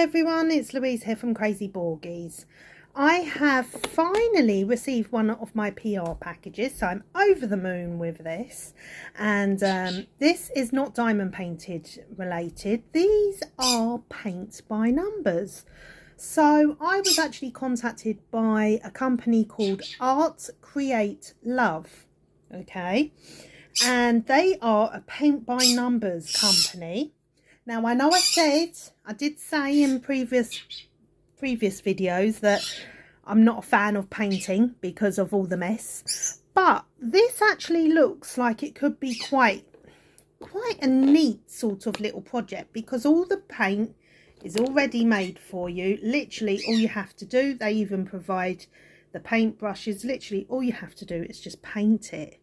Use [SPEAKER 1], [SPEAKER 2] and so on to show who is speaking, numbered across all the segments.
[SPEAKER 1] everyone, it's Louise here from Crazy Borgies. I have finally received one of my PR packages, so I'm over the moon with this. And this is not diamond painted related. These are paint by numbers. So I was actually contacted by a company called Art Create Love. Okay, and they are a paint by numbers company. Now, I know I did say in previous videos that I'm not a fan of painting because of all the mess, but this actually looks like it could be quite a neat sort of little project, because all the paint is already made for you. Literally all you have to do, they even provide the paint brushes. Literally all you have to do is just paint it.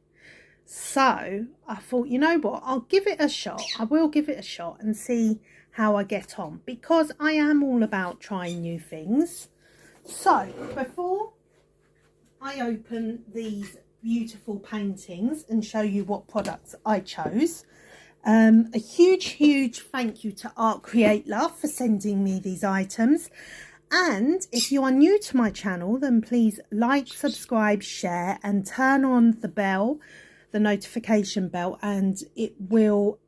[SPEAKER 1] So I thought, you know what, I'll give it a shot. I will give it a shot and see how I get on, because I am all about trying new things. So before I open these beautiful paintings and show you what products I chose, a huge thank you to Art Create Love for sending me these items. And if you are new to my channel, then please like, subscribe, share and turn on the bell, the notification bell, and it will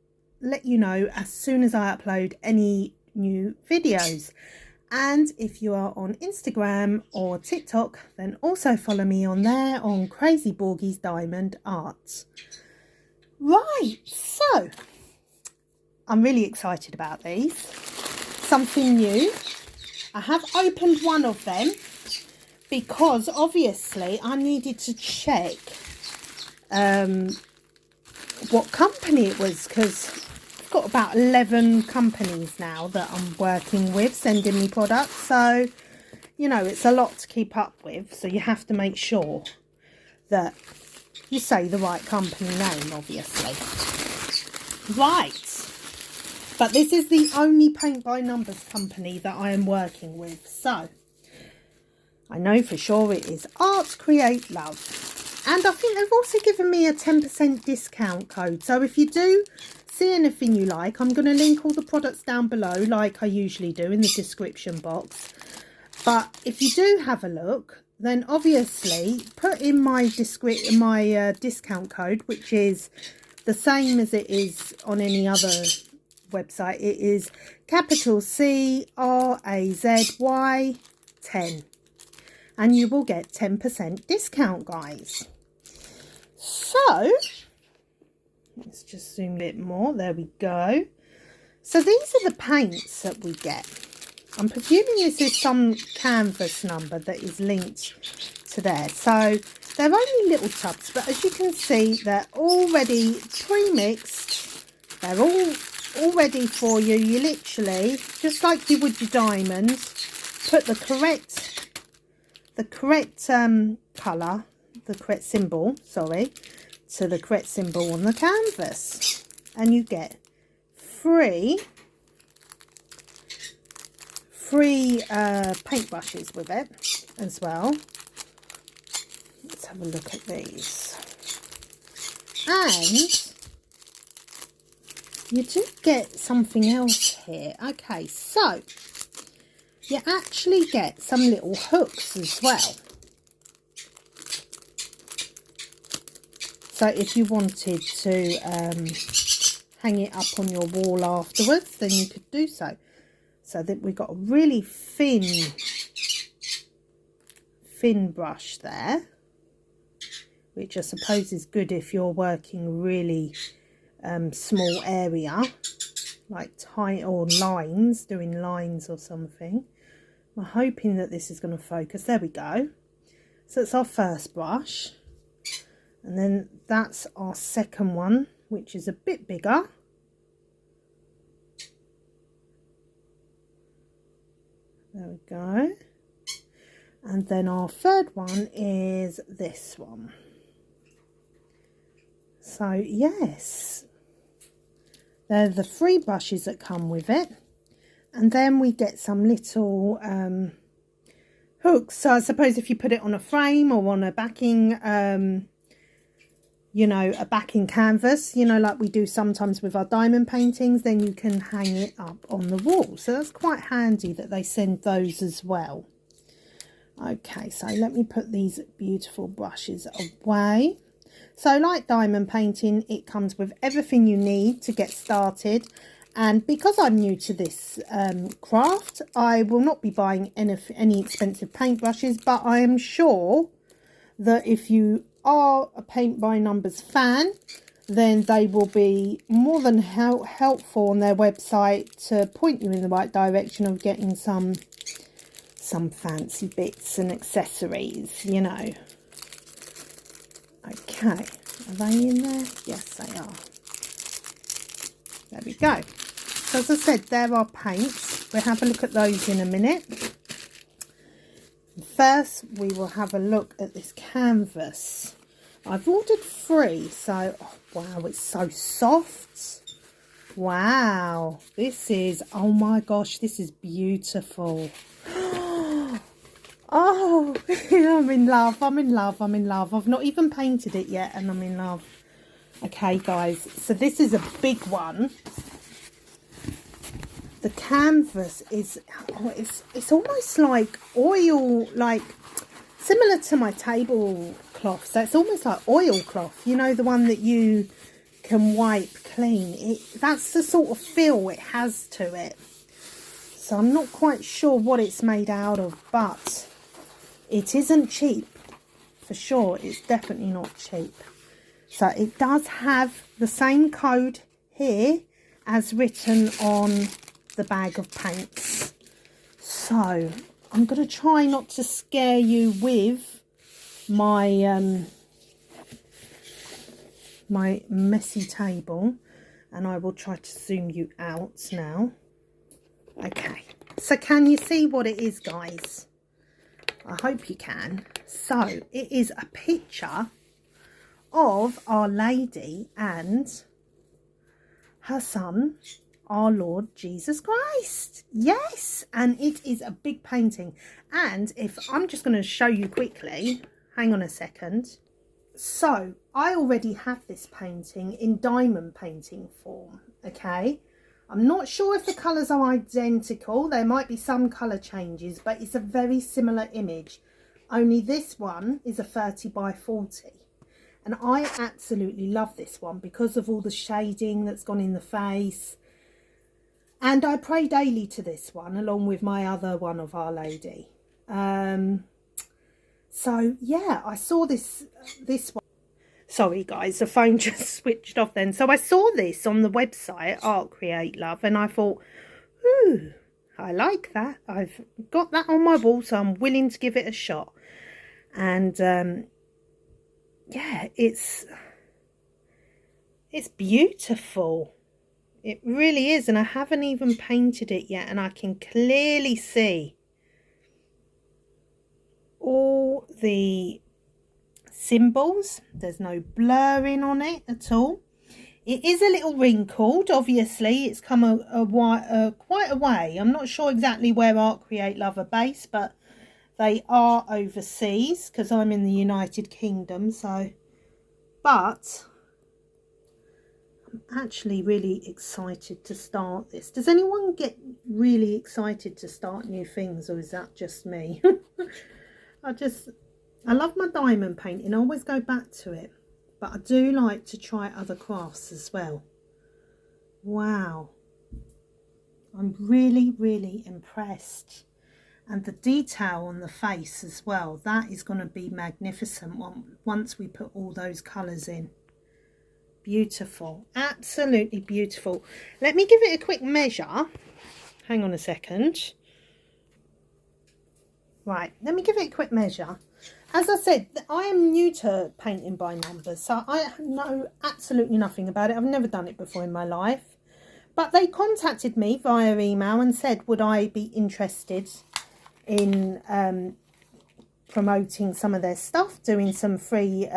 [SPEAKER 1] let you know as soon as I upload any new videos. And if you are on Instagram or TikTok, then also follow me on there on Crazy Borgies Diamond Art. Right, so I'm really excited about these. Something new. I have opened one of them because obviously I needed to check what company it was, because I've got about 11 companies now that I'm working with sending me products, so you know it's a lot to keep up with, so you have to make sure that you say the right company name, obviously. Right, but this is the only paint by numbers company that I am working with, so I know for sure it is Art Create Love. And I think they've also given me a 10% discount code. So if you do see anything you like, I'm going to link all the products down below like I usually do in the description box. But if you do have a look, then obviously put in my discount code, which is the same as it is on any other website. It is capital CRAZY 10. And you will get 10% discount, guys. So let's just zoom a bit more. There we go. So these are the paints that we get. I'm presuming this is some canvas number that is linked to there. So they're only little tubs, but as you can see, they're already pre-mixed. They're all ready for you. You literally, just like you would your diamonds, put the correct colour, the correct symbol, sorry, to the correct symbol on the canvas, and you get free paintbrushes with it as well. Let's have a look at these. And you do get something else here. Okay, so you actually get some little hooks as well. So if you wanted to hang it up on your wall afterwards, then you could do so. So that we've got a really thin brush there, which I suppose is good if you're working really small area, like tight or lines, doing lines or something. I'm hoping that this is going to focus. There we go. So it's our first brush, and then that's our second one, which is a bit bigger. There we go. And then our third one is this one. So yes, they're the free brushes that come with it. And then we get some little hooks. So I suppose if you put it on a frame or on a backing you know, a backing canvas, you know, like we do sometimes with our diamond paintings, then you can hang it up on the wall. So that's quite handy that they send those as well. Okay, so let me put these beautiful brushes away. So like diamond painting, it comes with everything you need to get started. And because I'm new to this craft, I will not be buying any expensive paintbrushes, but I am sure that if you are a Paint by Numbers fan, then they will be more than helpful on their website to point you in the right direction of getting some fancy bits and accessories, you know. Okay, are they in there? Yes, they are. There we go. So as I said, there are paints. We'll have a look at those in a minute. First, we will have a look at this canvas. I've ordered 3, so oh, wow, it's so soft. Wow, this is, oh my gosh, this is beautiful. Oh, I'm in love, I'm in love, I'm in love. I've not even painted it yet and I'm in love. Okay, guys, so this is a big one. The canvas is, oh, it's almost like oil, like similar to my tablecloth. So it's almost like oilcloth, you know, the one that you can wipe clean. That's the sort of feel it has to it. So I'm not quite sure what it's made out of, but it isn't cheap for sure. It's definitely not cheap. So it does have the same code here as written on the bag of paints. So I'm going to try not to scare you with my my messy table, and I will try to zoom you out now. Okay, so can you see what it is, guys? I hope you can. So it is a picture of Our Lady and her son, our Lord Jesus Christ. Yes, and it is a big painting. And if I'm just going to show you quickly, hang on a second. So I already have this painting in diamond painting form. Okay, I'm not sure if the colours are identical. There might be some colour changes, but it's a very similar image. Only this one is a 30 by 40. And I absolutely love this one because of all the shading that's gone in the face. And I pray daily to this one along with my other one of Our Lady. So yeah, I saw this one. Sorry guys, the phone just switched off then. So I saw this on the website, Art Create Love, and I thought, ooh, I like that. I've got that on my wall, so I'm willing to give it a shot. And yeah, it's beautiful. It really is, and I haven't even painted it yet, and I can clearly see all the symbols. There's no blurring on it at all. It is a little wrinkled, obviously. It's come quite a way. I'm not sure exactly where Art Create Love are based, but they are overseas because I'm in the United Kingdom. So, but I'm actually really excited to start this. Does anyone get really excited to start new things, or is that just me? I love my diamond painting. I always go back to it, but I do like to try other crafts as well. Wow, I'm really, really impressed. And the detail on the face as well, that is going to be magnificent once we put all those colours in. Beautiful, absolutely beautiful. Let me give it a quick measure. Hang on a second. Right, let me give it a quick measure. As I said, I am new to painting by numbers, so I know absolutely nothing about it. I've never done it before in my life. But they contacted me via email and said, would I be interested in promoting some of their stuff, doing some free,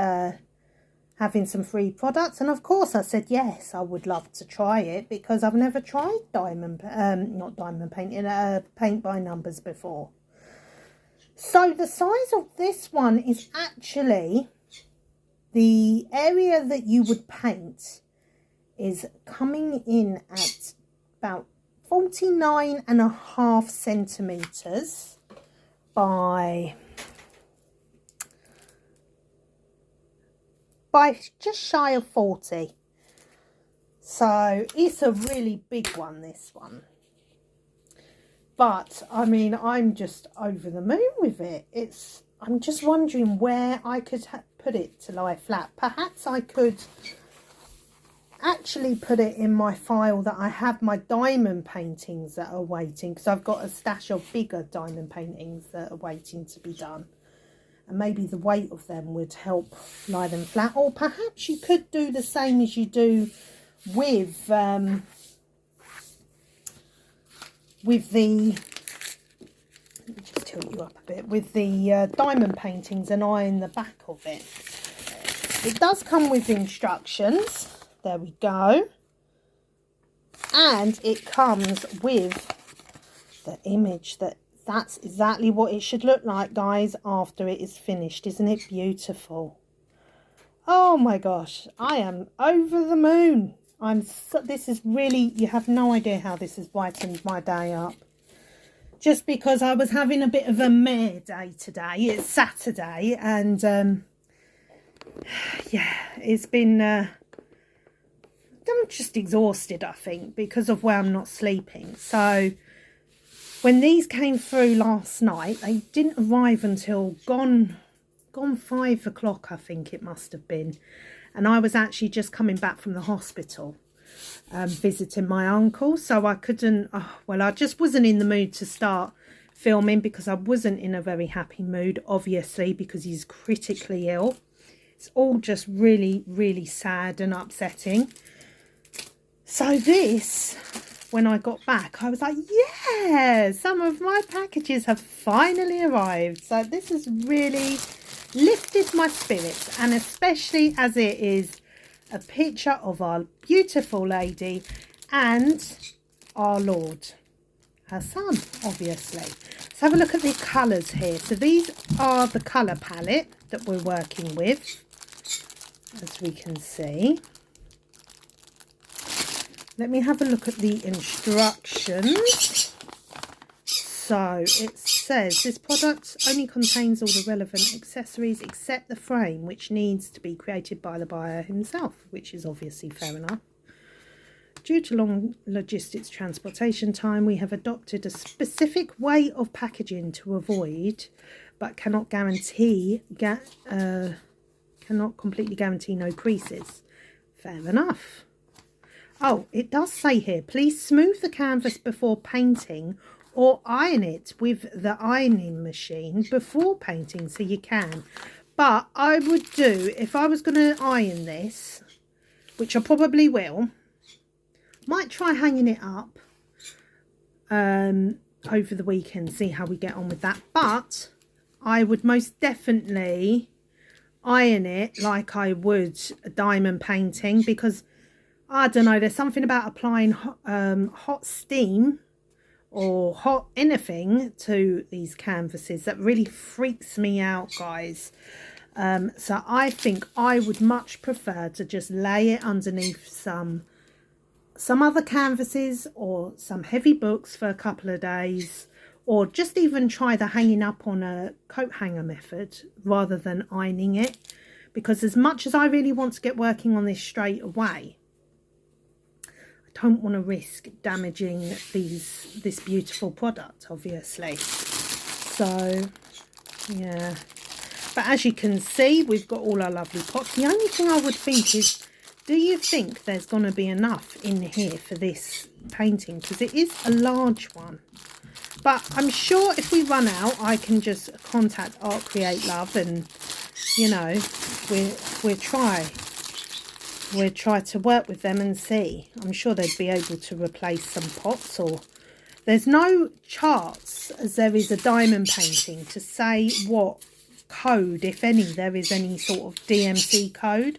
[SPEAKER 1] having some free products. And of course I said, yes, I would love to try it because I've never tried not diamond painting, paint by numbers before. So the size of this one is actually the area that you would paint is coming in at about 49.5 centimetres by just shy of 40. So it's a really big one, this one. But I mean, I'm just over the moon with it. I'm just wondering where I could put it to lie flat. Perhaps I could actually put it in my file that I have my diamond paintings that are waiting, because I've got a stash of bigger diamond paintings that are waiting to be done, and maybe the weight of them would help lie them flat. Or perhaps you could do the same as you do with the, let me just tilt you up a bit, with the diamond paintings, and iron the back of it. It does come with instructions. There we go. And it comes with the image that's exactly what it should look like, guys, after it is finished. Isn't it beautiful? Oh my gosh, I am over the moon. This is really, you have no idea how this has brightened my day up. Just because I was having a bit of a meh day today. It's Saturday, and yeah, it's been I'm just exhausted, I think, because of where I'm not sleeping. So when these came through last night, they didn't arrive until gone 5 o'clock, I think it must have been. And I was actually just coming back from the hospital, visiting my uncle. So I couldn't, well, I just wasn't in the mood to start filming, because I wasn't in a very happy mood, obviously, because he's critically ill. It's all just really, really sad and upsetting. So this, when I got back, I was like, yeah, some of my packages have finally arrived. So this has really lifted my spirits, and especially as it is a picture of our beautiful lady and our Lord, her son, obviously. Let's have a look at the colours here. So these are the colour palette that we're working with, as we can see. Let me have a look at the instructions. So it says this product only contains all the relevant accessories except the frame, which needs to be created by the buyer himself, which is obviously fair enough. Due to long logistics transportation time, we have adopted a specific way of packaging to avoid, but cannot completely guarantee no creases. Fair enough. Oh, it does say here, please smooth the canvas before painting or iron it with the ironing machine before painting, so you can. But I would do, if I was going to iron this, which I probably will, might try hanging it up over the weekend, see how we get on with that. But I would most definitely iron it like I would a diamond painting, because I don't know, there's something about applying hot steam or hot anything to these canvases that really freaks me out, guys. So I think I would much prefer to just lay it underneath some other canvases or some heavy books for a couple of days, or just even try the hanging up on a coat hanger method rather than ironing it, because as much as I really want to get working on this straight away, I don't want to risk damaging this beautiful product, obviously. So yeah, but as you can see, we've got all our lovely pots. The only thing I would think is, do you think there's going to be enough in here for this painting? Because it is a large one. But I'm sure if we run out, I can just contact Art Create Love, and, you know, we'll try to work with them and see. I'm sure they'd be able to replace some pots. Or there's no charts, as there is a diamond painting, to say what code, if any, there is any sort of DMC code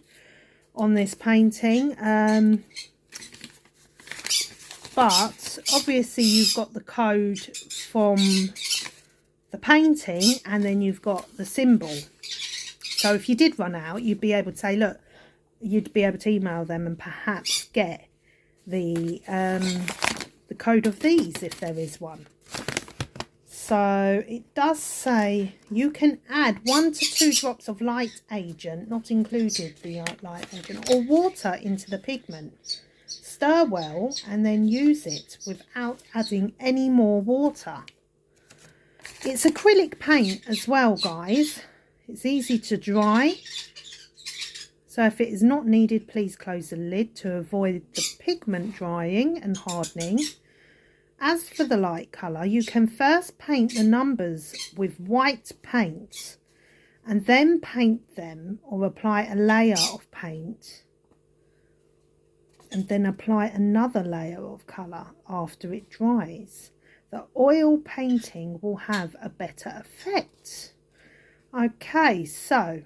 [SPEAKER 1] on this painting. But obviously you've got the code from the painting, and then you've got the symbol. So if you did run out, you'd be able to say, look, you'd be able to email them and perhaps get the code of these if there is one. So it does say you can add 1 to 2 drops of light agent, not included the light agent, or water into the pigment. Stir well and then use it without adding any more water. It's acrylic paint as well, guys. It's easy to dry. So if it is not needed, please close the lid to avoid the pigment drying and hardening. As for the light colour, you can first paint the numbers with white paint and then paint them, or apply a layer of paint and then apply another layer of colour after it dries. The oil painting will have a better effect. Okay, so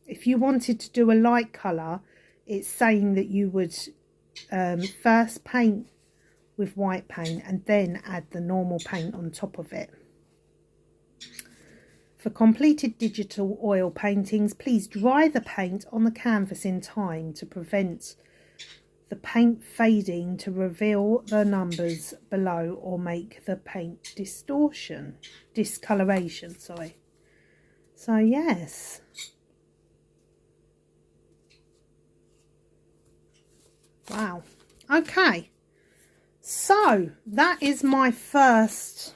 [SPEAKER 1] if you wanted to do a light colour, it's saying that you would first paint with white paint and then add the normal paint on top of it. For completed digital oil paintings, please dry the paint on the canvas in time to prevent the paint fading to reveal the numbers below or make the paint discoloration, sorry. So yes. Wow. Okay. So that is my first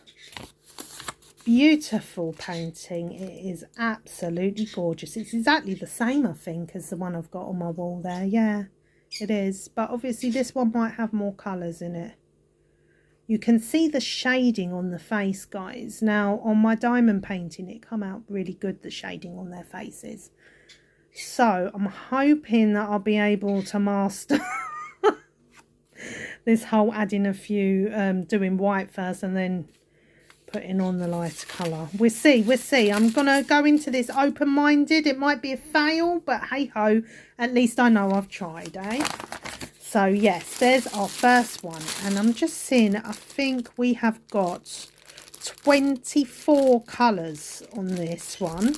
[SPEAKER 1] beautiful painting. It is absolutely gorgeous. It's exactly the same, I think, as the one I've got on my wall there. Yeah, it is. But obviously this one might have more colours in it. You can see the shading on the face, guys. Now, on my diamond painting, it come out really good, the shading on their faces. So I'm hoping that I'll be able to master this whole adding a few, doing white first and then putting on the lighter colour. We'll see. I'm going to go into this open-minded. It might be a fail, but hey-ho, at least I know I've tried, eh? So, yes, there's our first one. And I'm just seeing, I think we have got 24 colours on this one,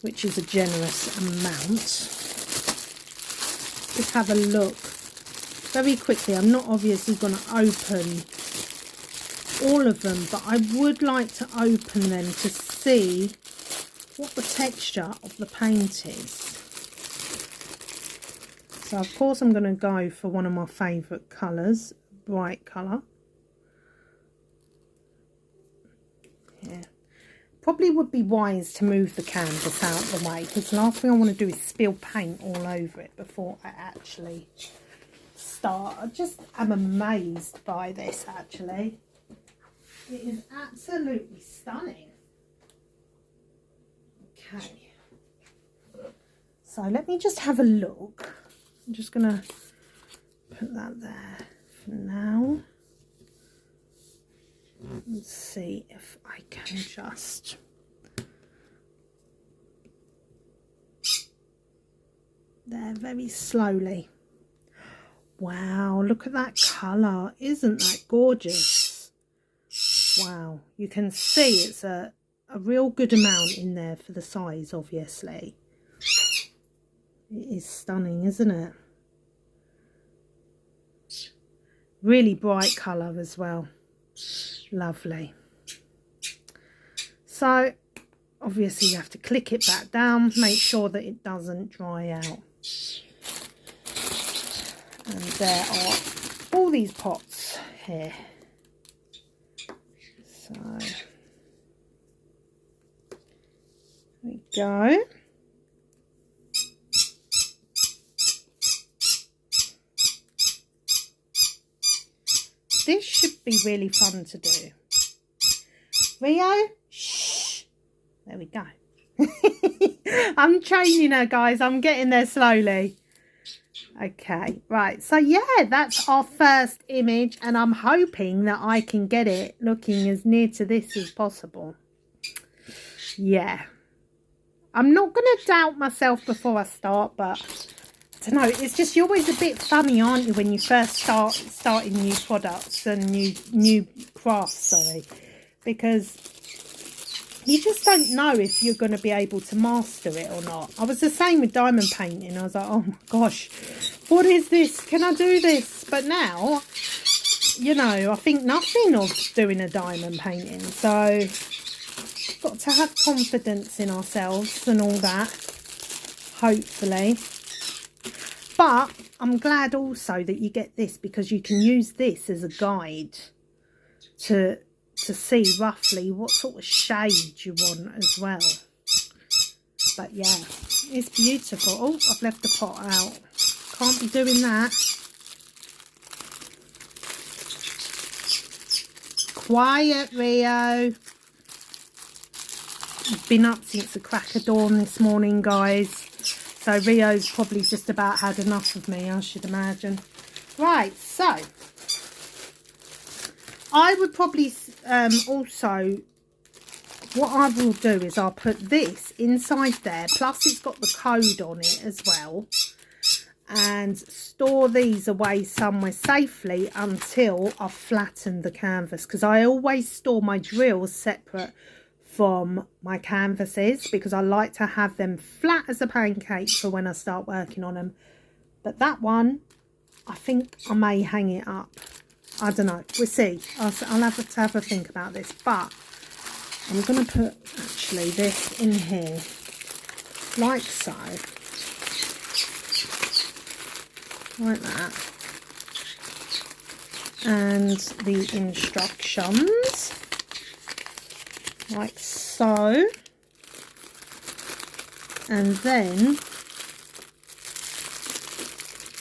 [SPEAKER 1] which is a generous amount. Let's have a look very quickly. I'm not obviously going to open all of them, but I would like to open them to see what the texture of the paint is. So of course I'm going to go for one of my favourite colours, bright colour. Yeah, probably would be wise to move the canvas out of the way, because the last thing I want to do is spill paint all over it before I actually start. I just am amazed by this, actually. It is absolutely stunning. Okay, so let me just have a look. I'm just going to put that there for now. Let's see if I can just... there, very slowly. Wow, look at that colour. Isn't that gorgeous? Wow, you can see it's a real good amount in there for the size, obviously. It is stunning, isn't it? Really bright colour as well. Lovely. So, obviously you have to click it back down, make sure that it doesn't dry out. And there are all these pots here. So, there we go. This should be really fun to do. Rio, shh. There we go. I'm training her, guys. I'm getting there slowly. Okay, right. So, yeah, that's our first image. And I'm hoping that I can get it looking as near to this as possible. Yeah. I'm not going to doubt myself before I start, but... I don't know, it's just, you're always a bit funny, aren't you, when you first starting new products and new crafts, sorry, because you just don't know if you're going to be able to master it or not. I was the same with diamond painting. I was like, oh my gosh, what is this? Can I do this? But now, you know, I think nothing of doing a diamond painting. So, got to have confidence in ourselves and all that, hopefully. But I'm glad also that you get this, because you can use this as a guide to see roughly what sort of shade you want as well. But yeah, it's beautiful. Oh, I've left the pot out. Can't be doing that. Quiet, Rio. I've been up since the crack of dawn this morning, guys. So Rio's probably just about had enough of me, I should imagine. Right, so I would probably also, what I will do is I'll put this inside there, plus it's got the code on it as well, and store these away somewhere safely until I've flattened the canvas, because I always store my drills separate from my canvases, because I like to have them flat as a pancake for when I start working on them. But that one, I think I may hang it up. I don't know, we'll see. I'll have to have a think about this, but I'm going to put actually this in here like so, like that, and the instructions like so, and then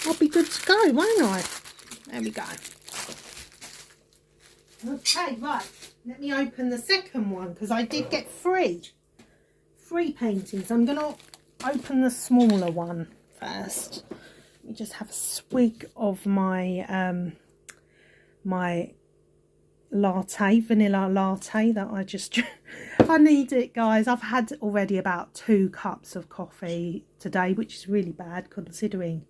[SPEAKER 1] I'll be good to go, won't I? There we go. Okay, right, let me open the second one, because I did get three paintings. I'm going to open the smaller one first. Let me just have a swig of my my latte, vanilla latte that I just I need it, guys. I've had already about 2 cups of coffee today, which is really bad considering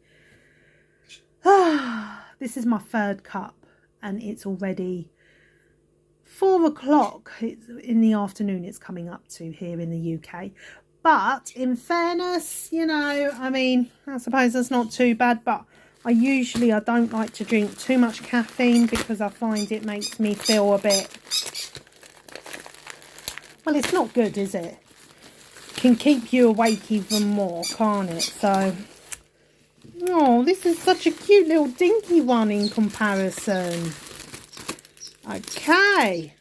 [SPEAKER 1] this is my 3rd cup and it's already 4 o'clock in the afternoon. It's coming up to here in the UK. But in fairness, you know, I mean, I suppose that's not too bad, but I don't like to drink too much caffeine, because I find it makes me feel a bit, well, it's not good, is it? Can keep you awake even more, can't it? So, oh, this is such a cute little dinky one in comparison. Okay.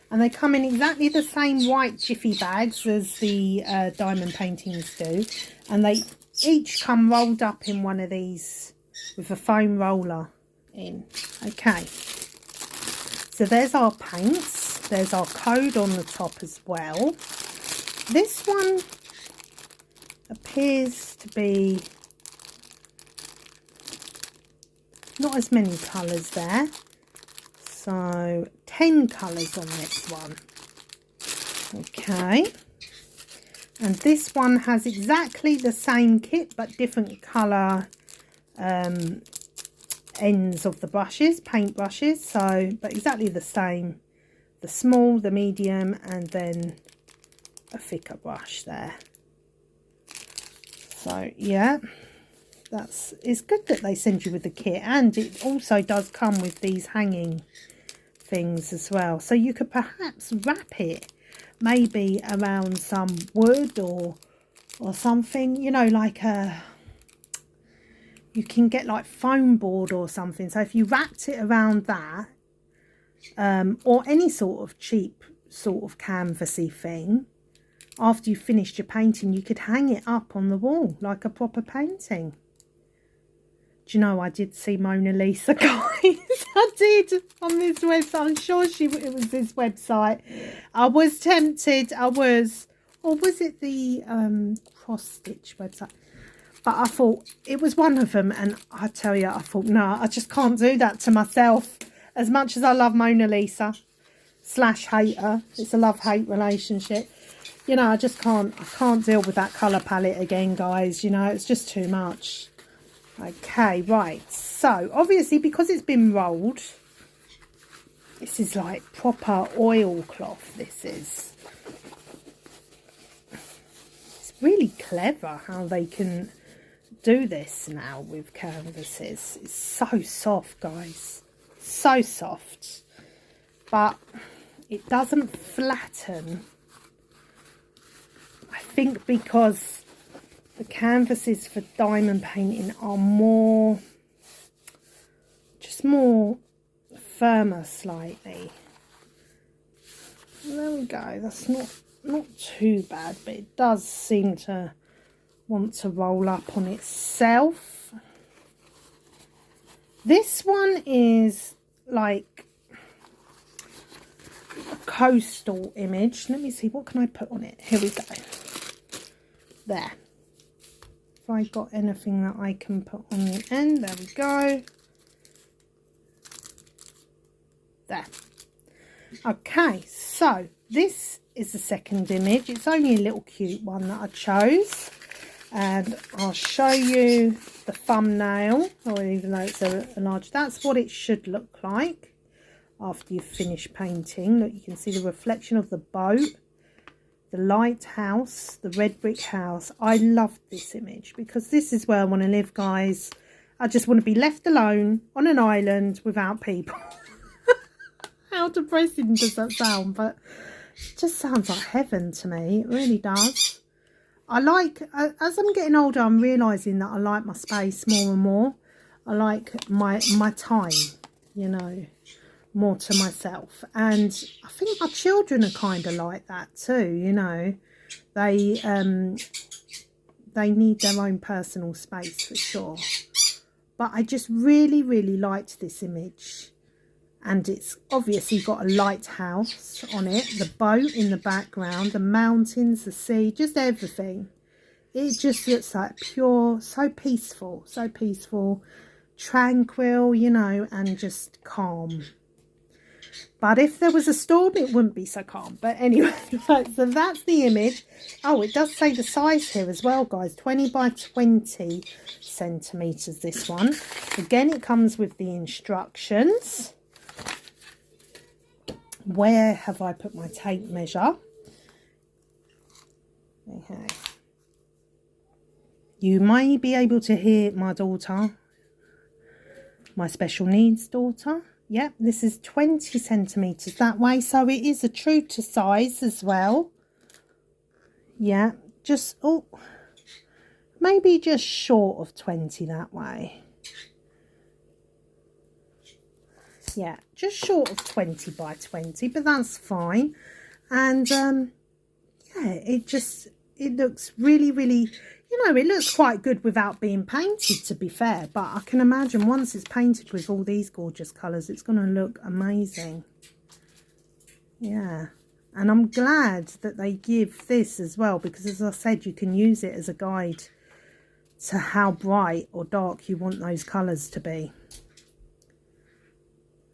[SPEAKER 1] And they come in exactly the same white jiffy bags as the diamond paintings do. And they each come rolled up in one of these with a foam roller in. Okay. So there's our paints. There's our code on the top as well. This one appears to be not as many colours there. So 10 colours on this one. Okay. And this one has exactly the same kit, but different colour ends of the brushes, paint brushes. So, but exactly the same. The small, the medium, and then a thicker brush there. So, yeah. It's good that they send you with the kit, and it also does come with these hanging things as well, so you could perhaps wrap it maybe around some wood or something, you know, like you can get like foam board or something. So if you wrapped it around that, or any sort of cheap sort of canvasy thing, after you finished your painting, you could hang it up on the wall like a proper painting. Do you know, I did see Mona Lisa, guys. I did, on this website. I'm sure it was this website. I was tempted. Or was it the cross stitch website? But I thought it was one of them, and I tell you, I thought, no, I just can't do that to myself. As much as I love Mona Lisa / hate her, it's a love-hate relationship. You know, I can't deal with that colour palette again, guys. You know, it's just too much. Okay, right, so obviously because it's been rolled, This is like proper oilcloth, this is. It's really clever how they can do this now with canvases. It's so soft, guys. So soft. But it doesn't flatten. I think because the canvases for diamond painting are more, just more firmer slightly. There we go. That's not too bad, but it does seem to want to roll up on itself. This one is like a coastal image. Let me see, what can I put on it? Here we go. There. If I got anything that I can put on the end, there we go. There. Okay, so this is the second image. It's only a little cute one that I chose, and I'll show you the thumbnail, or even though it's a large, that's what it should look like after you've finished painting. Look, you can see the reflection of the boat, the lighthouse, the red brick house. I love this image because this is where I want to live, guys. I just want to be left alone on an island without people. How depressing does that sound? But it just sounds like heaven to me. It really does. I like, as I'm getting older, I'm realising that I like my space more and more. I like my time, you know, more to myself. And I think my children are kind of like that too, you know. They need their own personal space for sure. But I just really, really liked this image. And it's obviously got a lighthouse on it, the boat in the background, the mountains, the sea, just everything. It just looks like pure, so peaceful, tranquil, you know, and just calm. But if there was a storm, it wouldn't be so calm. But anyway, right, so that's the image. Oh, it does say the size here as well, guys. 20 by 20 centimetres, this one. Again, it comes with the instructions. Where have I put my tape measure? Okay. You may be able to hear my daughter, my special needs daughter. Yep, this is 20 centimetres that way, so it is a true to size as well. Yeah, just, oh, maybe just short of 20 that way. Yeah, just short of 20 by 20, but that's fine. And yeah, it looks really, really, you know, it looks quite good without being painted, to be fair. But I can imagine once it's painted with all these gorgeous colours, it's going to look amazing. Yeah, and I'm glad that they give this as well, because as I said, you can use it as a guide to how bright or dark you want those colours to be.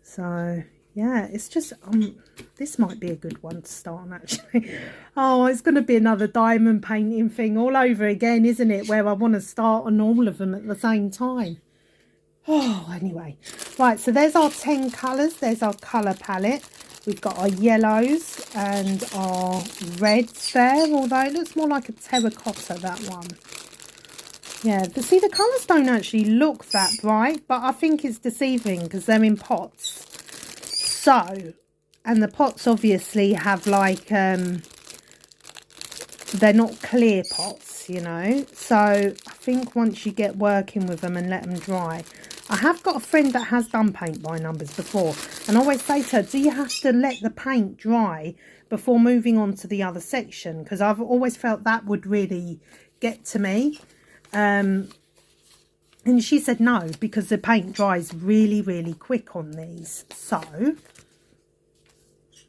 [SPEAKER 1] So yeah, it's just this might be a good one to start on, actually. Oh, it's going to be another diamond painting thing all over again, isn't it, where I want to start on all of them at the same time. Oh, anyway, right, so there's our 10 colours. There's our colour palette. We've got our yellows and our reds there, although it looks more like a terracotta, that one. Yeah, but see, the colours don't actually look that bright, but I think it's deceiving because they're in pots. So, and the pots obviously have like, they're not clear pots, you know. So, I think once you get working with them and let them dry. I have got a friend that has done paint by numbers before. And I always say to her, do you have to let the paint dry before moving on to the other section? Because I've always felt that would really get to me. And she said no, because the paint dries really, really quick on these. So,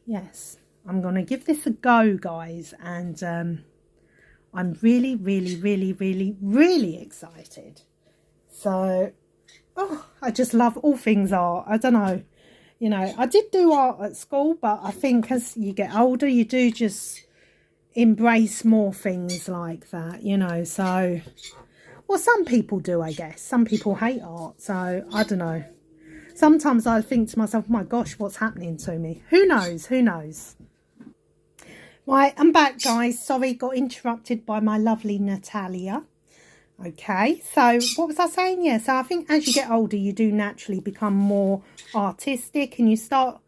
[SPEAKER 1] yes, I'm going to give this a go, guys. And I'm really, really, really, really, really excited. So, oh, I just love all things art. I don't know. You know, I did do art at school, but I think as you get older, you do just embrace more things like that, you know. So, well, some people do, I guess. Some people hate art, so I don't know. Sometimes I think to myself, oh my gosh, what's happening to me? Who knows? Who knows? Right, I'm back, guys. Sorry, got interrupted by my lovely Natalia. Okay, so what was I saying? Yeah, so I think as you get older, you do naturally become more artistic, and you start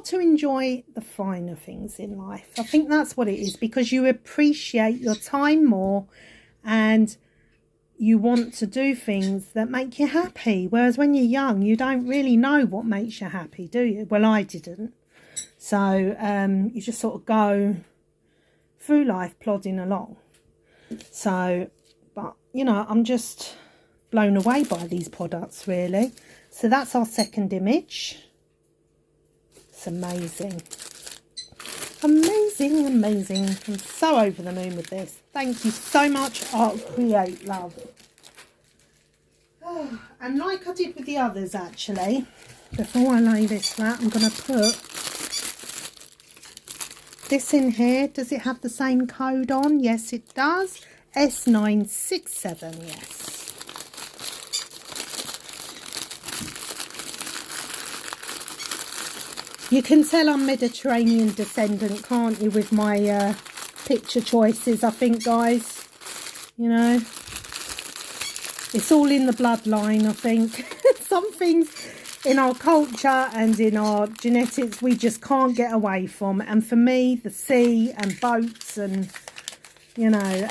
[SPEAKER 1] to enjoy the finer things in life. I think that's what it is, because you appreciate your time more, and you want to do things that make you happy. Whereas when you're young, you don't really know what makes you happy, do you? Well, I didn't. So you just sort of go through life plodding along. So, but, you know, I'm just blown away by these products, really. So that's our second image. It's amazing. Amazing, amazing. I'm so over the moon with this. Thank you so much, Art Create, love. Oh, and like I did with the others, actually, before I lay this flat, I'm going to put this in here. Does it have the same code on? Yes, it does. S967, yes. You can tell I'm Mediterranean descendant, can't you, with my picture choices, I think, guys. You know, it's all in the bloodline, I think. Some things in our culture and in our genetics we just can't get away from. And for me, the sea and boats and, you know,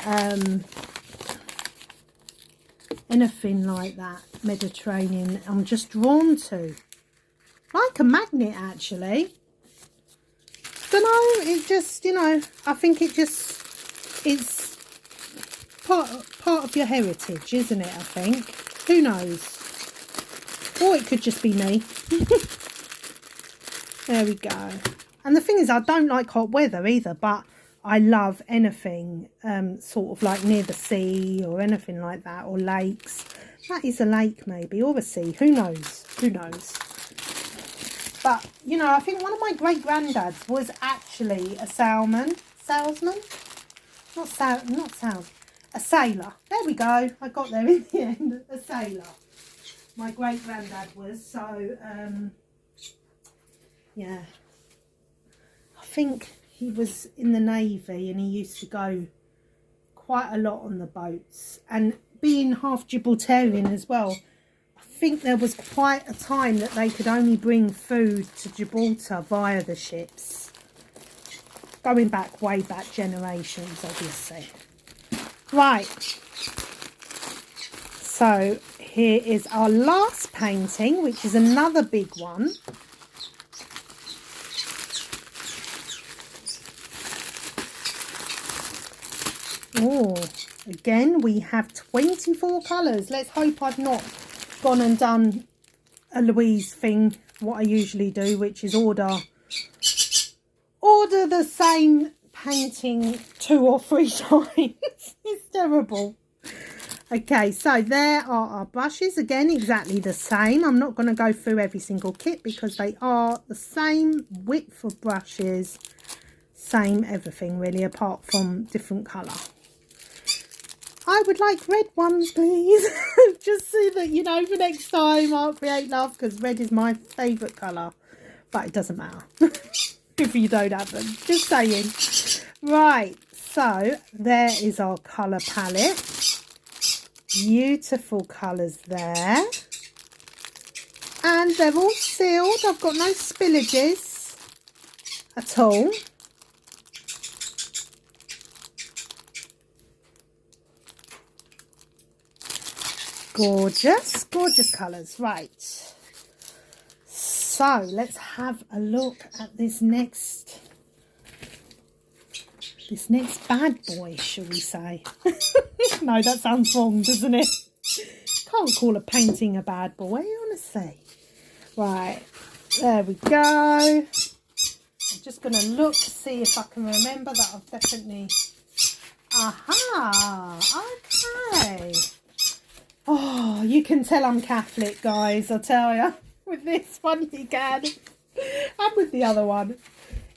[SPEAKER 1] anything like that, Mediterranean, I'm just drawn to. Like a magnet, actually. Don't know, it just, you know, I think it's part of your heritage, isn't it, I think? Who knows? Or it could just be me. There we go. And the thing is, I don't like hot weather either, but I love anything sort of like near the sea or anything like that, or lakes. That is a lake maybe, or a sea. Who knows? Who knows? But, you know, I think one of my great-granddads was actually a salesman. A sailor. There we go. I got there in the end. A sailor. My great-granddad was. So, yeah. I think he was in the Navy, and he used to go quite a lot on the boats. And being half Gibraltarian as well, I think there was quite a time that they could only bring food to Gibraltar via the ships. Going back, way back generations, obviously. Right. So, here is our last painting, which is another big one. Oh, again, we have 24 colours. Let's hope I've not gone and done a Louise thing, what I usually do, which is order the same painting 2 or 3 times. It's terrible. Okay, so there are our brushes. Again, exactly the same. I'm not going to go through every single kit because they are the same width of brushes, same everything really, apart from different colour. I would like red ones, please. Just so that, you know, for next time I'll create love, because red is my favourite colour. But it doesn't matter if you don't have them. Just saying. Right, so there is our colour palette. Beautiful colours there. And they're all sealed. I've got no spillages at all. Gorgeous, gorgeous colours. Right. So let's have a look at this next bad boy, shall we say? No, that sounds wrong, doesn't it? Can't call a painting a bad boy, honestly. Right, there we go. I'm just going to look to see if I can remember that I've definitely... Aha, okay. Oh, you can tell I'm Catholic, guys, I tell you. With this one you can. And with the other one.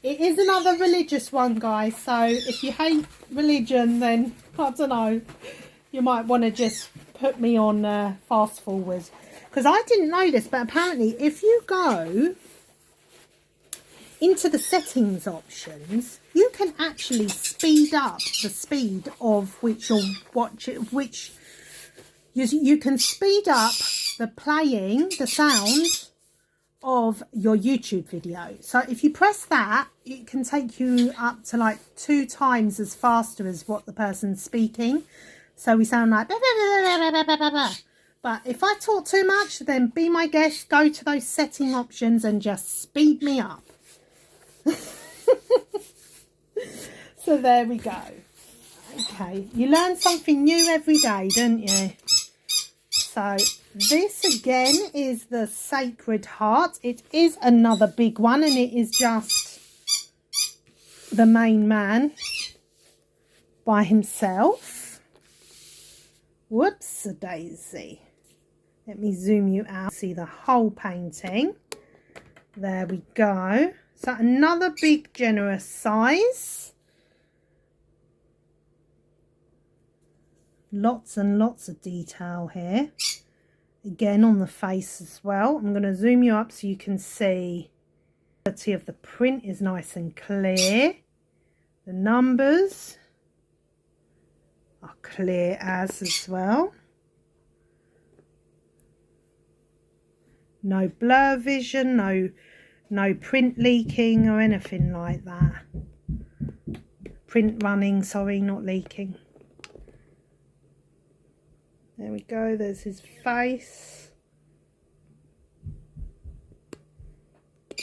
[SPEAKER 1] It is another religious one, guys. So if you hate religion, then, I don't know, you might want to just put me on fast forward. because I didn't know this, but apparently if you go into the settings options, you can actually speed up the speed of which you're watching, which you can speed up the sound of your YouTube video. So if you press that, it can take you up to like 2 times as faster as what the person's speaking. So we sound like blah, blah, blah, blah, blah, blah, blah. But if I talk too much, then be my guest, go to those setting options and just speed me up. So there we go. Okay, you learn something new every day, don't you? So this again is the Sacred Heart. It is another big one, and it is just the main man by himself. Whoops-a-daisy. Let me zoom you out, see the whole painting. There we go. So another big generous size. Lots and lots of detail here. Again on the face as well. I'm going to zoom you up so you can see the quality of the print is nice and clear. The numbers are clear as well. No blur vision, no print leaking or anything like that. Print running, sorry, not leaking. There we go, there's his face.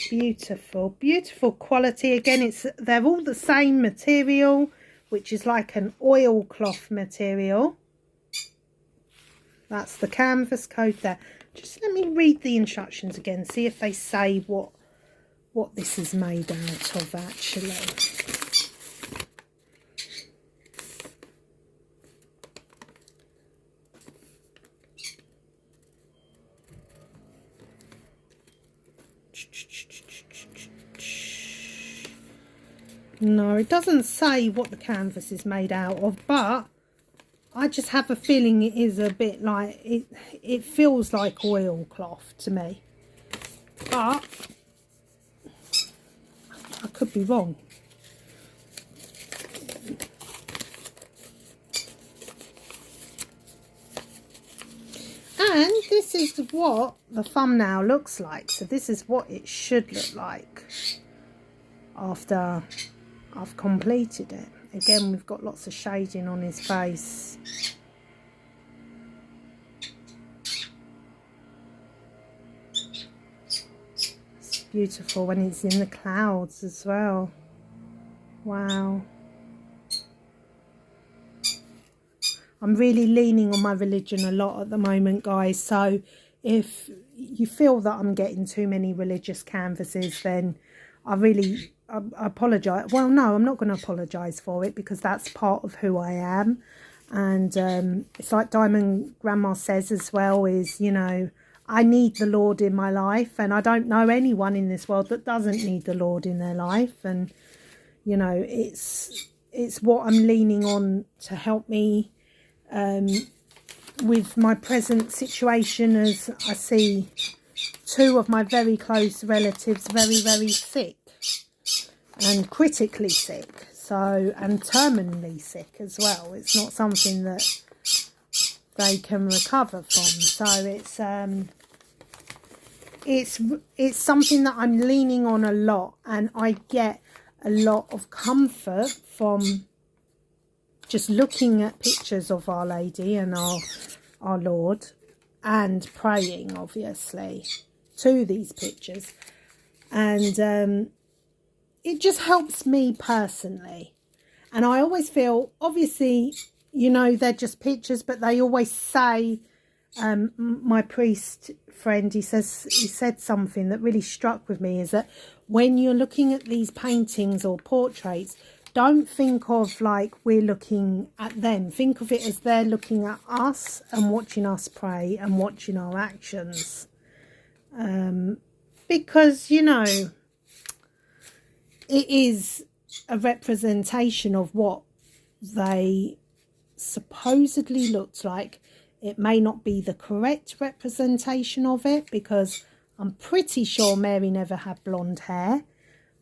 [SPEAKER 1] Beautiful, beautiful quality. Again, they're all the same material, which is like an oilcloth material. That's the canvas coat there. Just let me read the instructions again, see if they say what this is made out of actually. No, it doesn't say what the canvas is made out of, but I just have a feeling it is a bit like, it feels like oilcloth to me. But I could be wrong. And this is what the thumbnail looks like. So this is what it should look like after I've completed it. Again, we've got lots of shading on his face. It's beautiful when it's in the clouds as well. Wow. I'm really leaning on my religion a lot at the moment, guys. So if you feel that I'm getting too many religious canvases, then I apologise. Well, no, I'm not going to apologise for it, because that's part of who I am. And it's like Diamond Grandma says as well, is, you know, I need the Lord in my life, and I don't know anyone in this world that doesn't need the Lord in their life. And, you know, it's what I'm leaning on to help me with my present situation, as I see 2 of my very close relatives very, very sick. And critically sick, so, and terminally sick as well. It's not something that they can recover from. So it's something that I'm leaning on a lot, and I get a lot of comfort from just looking at pictures of Our Lady and our Lord, and praying obviously to these pictures. And it just helps me personally. And I always feel, obviously, you know, they're just pictures, but they always say, my priest friend, he said something that really struck with me, is that when you're looking at these paintings or portraits, don't think of like we're looking at them. Think of it as they're looking at us and watching us pray and watching our actions. Because, you know, it is a representation of what they supposedly looked like It may not be the correct representation of it, because I'm pretty sure Mary never had blonde hair.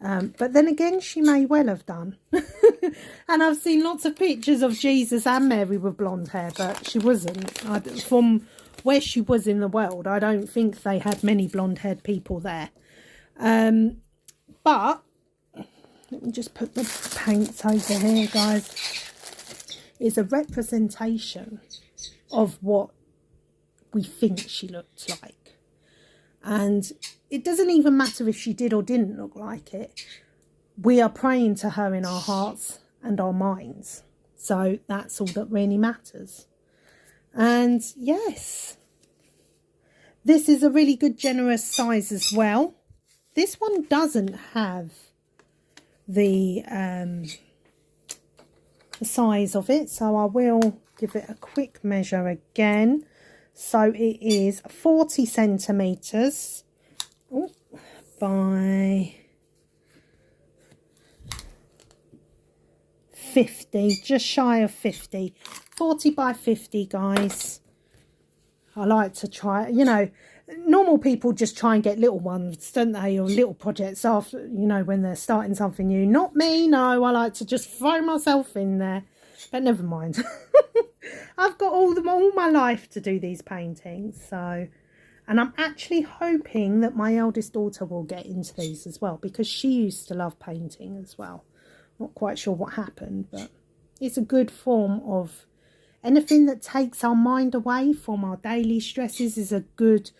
[SPEAKER 1] But then again, she may well have done. And I've seen lots of pictures of Jesus and Mary with blonde hair, but she wasn't. From where she was in the world, I don't think they had many blonde-haired people there. But let me just put the paints over here, guys. It's a representation of what we think she looked like. And it doesn't even matter if she did or didn't look like it. We are praying to her in our hearts and our minds. So that's all that really matters. And yes, this is a really good generous size as well. This one doesn't have the size of it, so I will give it a quick measure again. So it is 40 centimeters by 50, just shy of 50. 40 by 50, guys. I like to try, you know, normal people just try and get little ones, don't they, or little projects after, you know, when they're starting something new. Not me, no, I like to just throw myself in there, but never mind. I've got all my life to do these paintings, so, and I'm actually hoping that my eldest daughter will get into these as well, because she used to love painting as well. Not quite sure what happened, but it's a good form of anything that takes our mind away from our daily stresses is a good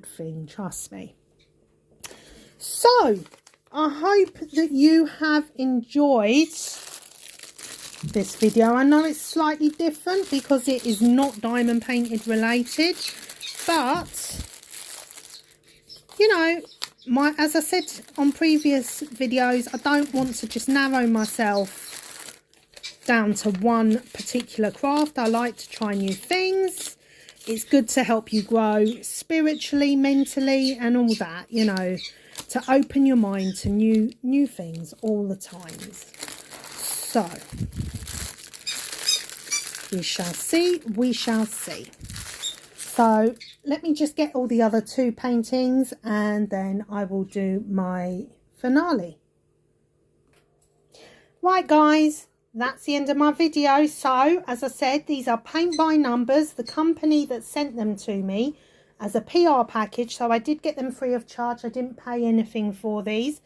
[SPEAKER 1] thing, trust me. So, I hope that you have enjoyed this video. I know it's slightly different because it is not diamond painted related, but, you know, as I said on previous videos, I don't want to just narrow myself down to one particular craft. I like to try new things. It's good to help you grow spiritually, mentally, and all that, you know, to open your mind to new things all the time. So, we shall see, we shall see. So, let me just get all the other two paintings and then I will do my finale. Right, guys. That's the end of my video. So, as I said, these are paint by numbers. The company that sent them to me as a PR package, so I did get them free of charge. I didn't pay anything for these.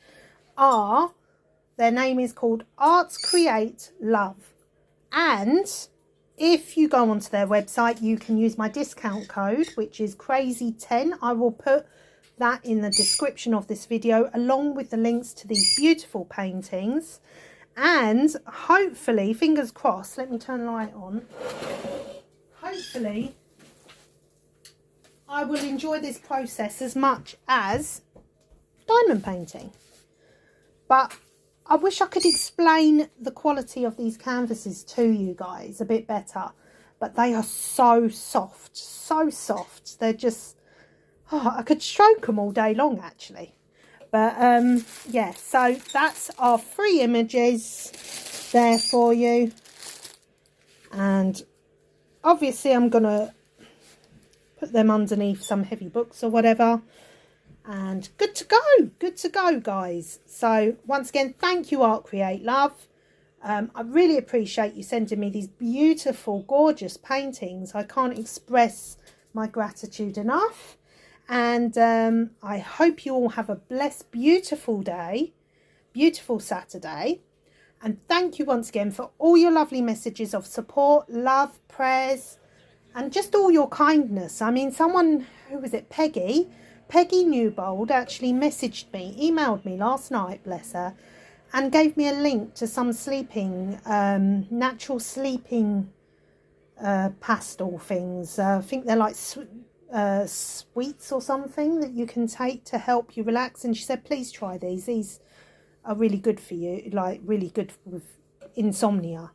[SPEAKER 1] Their name is called Arts Create Love. And if you go onto their website, you can use my discount code, which is crazy10. I will put that in the description of this video, along with the links to these beautiful paintings. And hopefully, fingers crossed, let me turn the light on. Hopefully, I will enjoy this process as much as diamond painting. But I wish I could explain the quality of these canvases to you guys a bit better. But they are so soft, so soft. They're just, I could stroke them all day long, actually. But, yeah, so that's our 3 images there for you. And obviously I'm going to put them underneath some heavy books or whatever. And good to go, guys. So, once again, thank you, Art Create Love. I really appreciate you sending me these beautiful, gorgeous paintings. I can't express my gratitude enough. And I hope you all have a blessed, beautiful day, beautiful Saturday. And thank you once again for all your lovely messages of support, love, prayers, and just all your kindness. I mean, someone, who was it, Peggy Newbold actually messaged me, emailed me last night, bless her, and gave me a link to some sleeping, natural sleeping pastel things. I think they're like sweets or something that you can take to help you relax, and she said please try these are really good for you, like really good with insomnia.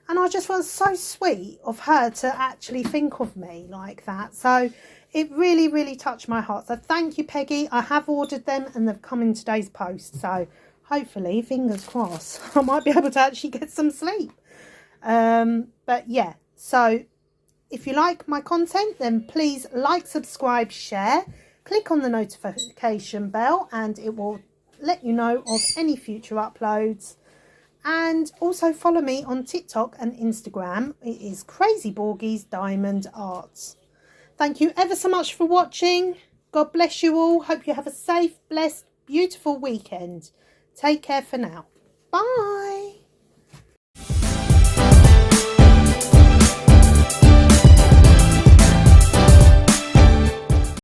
[SPEAKER 1] And I just was so sweet of her to actually think of me like that, so it really touched my heart. So thank you, Peggy. I have ordered them and they've come in today's post, so hopefully, fingers crossed, I might be able to actually get some sleep. But yeah, so if you like my content, then please like, subscribe, share. Click on the notification bell and it will let you know of any future uploads. And also follow me on TikTok and Instagram. It is Crazy Borgies Diamond Arts. Thank you ever so much for watching. God bless you all. Hope you have a safe, blessed, beautiful weekend. Take care for now. Bye.